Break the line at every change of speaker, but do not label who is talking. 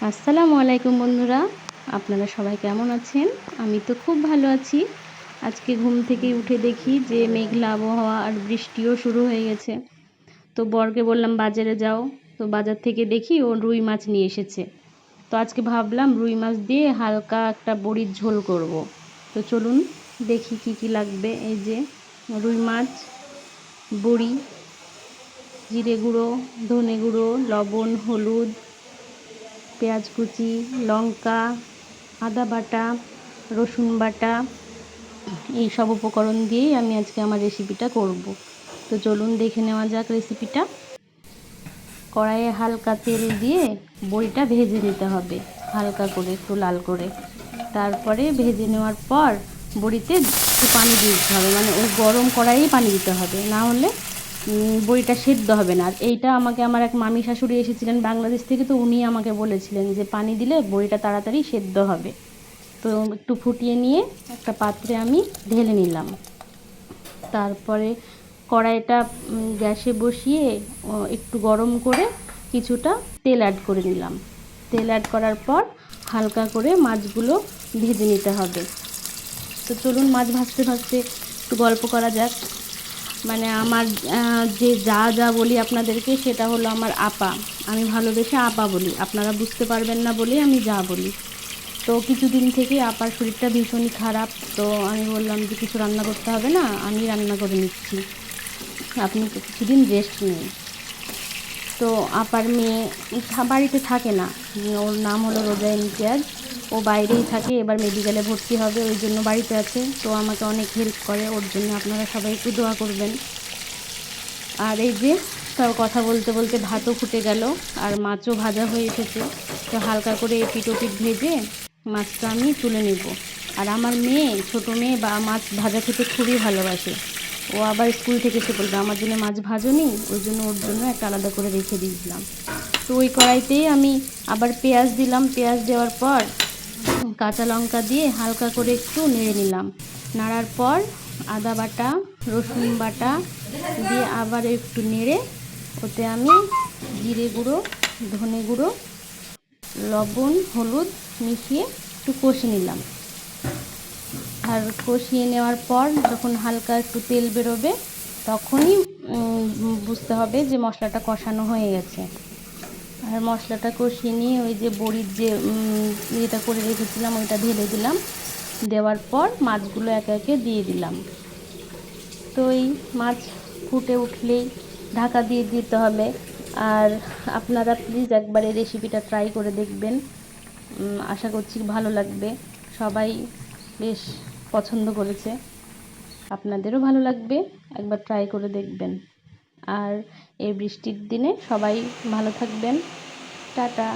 আসসালামু আলাইকুম বন্ধুরা, আপনারা সবাই কেমন আছেন? আমি তো খুব ভালো আছি। আজকে ঘুম থেকে উঠে দেখি যে মেঘলা আবহাওয়া আর বৃষ্টিও শুরু হয়ে গেছে। তো বরকে বললাম বাজারে যাও, তো বাজার থেকে দেখি ও রুই মাছ নিয়ে এসেছে। তো আজকে ভাবলাম রুই মাছ দিয়ে হালকা একটা বড়ির ঝোল করব। তো চলুন দেখি কি কি লাগবে। এই যে রুই মাছ, বড়ি, জিরে গুঁড়ো, ধনে গুঁড়ো, লবণ, হলুদ, পেঁয়াজ কুচি, লঙ্কা, আদা বাটা, রসুন বাটা, এই সব উপকরণ দিয়েই আমি আজকে আমার রেসিপিটা করব। তো চলুন দেখে নেওয়া যাক রেসিপিটা। কড়াইয়ে হালকা তেল দিয়ে বড়িটা ভেজে নিতে হবে, হালকা করে একটু লাল করে। তারপরে ভেজে নেওয়ার পর বড়িতে একটু পানি দিয়ে দিতে হবে, মানে ওই গরম কড়াইয়ে পানি দিতে হবে, না হলে বড়িটা সেদ্ধ হবে না। আর এইটা আমাকে আমার এক মামি শাশুড়ি এসেছিলেন বাংলাদেশ থেকে, তো উনি আমাকে বলেছিলেন যে পানি দিলে বড়িটা তাড়াতাড়ি সেদ্ধ হবে। তো একটু ফুটিয়ে নিয়ে একটা পাত্রে আমি ঢেলে নিলাম। তারপরে কড়াইটা গ্যাসে বসিয়ে একটু গরম করে কিছুটা তেল অ্যাড করে দিলাম। তেল অ্যাড করার পর হালকা করে মাছগুলো ভেজে নিতে হবে। তো চলুন মাছ ভাজতে ভাজতে একটু গল্প করা যাক। মানে আমার যে যা বলি আপনাদেরকে সেটা হলো আমার আপা। আমি ভালোবেসে আপা বলি, আপনারা বুঝতে পারবেন না বলেই আমি যা বলি। তো কিছুদিন থেকে আপার শরীরটা ভীষণই খারাপ। তো আমি বললাম যে কিছু রান্না করতে হবে না, আমি রান্না করে নিচ্ছি, আপনি কিছুদিন রেস্ট নিন। তো আপার মেয়ে বাড়িতে থাকে না, ওর নাম হলো রোজা ইমতিয়াজ। ও বাইরেই থাকে, এবার মেডিকেলে ভর্তি হবে, ওই জন্য বাড়িতে আছে। তো আমাকে অনেক হেল্প করে, ওর জন্য আপনারা সবাই একটু দোয়া করবেন। আর এই যে তাও কথা বলতে বলতে ভাতও ফুটে গেল আর মাছও ভাজা হয়ে এসেছে। তো হালকা করে এপিট ওপিট ভেজে মাছটা আমি তুলে নেব। আর আমার মেয়ে, ছোটো মেয়ে, বা মাছ ভাজা খেতে খুবই ভালোবাসে। ও আবার স্কুল থেকে এসে বলবে আমার জন্য মাছ ভাজোনি, ওই জন্য ওর জন্য একটা আলাদা করে রেখে দিয়েছিলাম। তো ওই কড়াইতেই আমি আবার পেঁয়াজ দিলাম। পেঁয়াজ দেওয়ার পর কাঁচা লঙ্কা দিয়ে হালকা করে একটু নেড়ে নিলাম। নাড়ার পর আদা বাটা, রসুন বাটা দিয়ে আবার একটু নেড়ে ওতে আমি জিরে গুঁড়ো, ধনে গুঁড়ো, লবণ, হলুদ মিশিয়ে একটু কষে নিলাম। আর কষিয়ে নেওয়ার পর যখন হালকা একটু তেল বেরোবে তখনই বুঝতে হবে যে মশলাটা কষানো হয়ে গেছে। আর মশলাটা কষিয়ে নিয়ে ওই যে বড়ির যে ইয়েটা করে রেখেছিলাম ওইটা ঢেলে দিলাম। দেওয়ার পর মাছগুলো একে একে দিয়ে দিলাম। তো এই মাছ ফুটে উঠলেই ঢাকা দিয়ে দিতে হবে। আর আপনারা প্লিজ একবার এই রেসিপিটা ট্রাই করে দেখবেন, আশা করছি ভালো লাগবে। সবাই বেশ পছন্দ করেছে, আপনাদেরও ভালো লাগবে, একবার ট্রাই করে দেখবেন। আর এই বৃষ্টির দিনে সবাই ভালো থাকবেন। টাটা।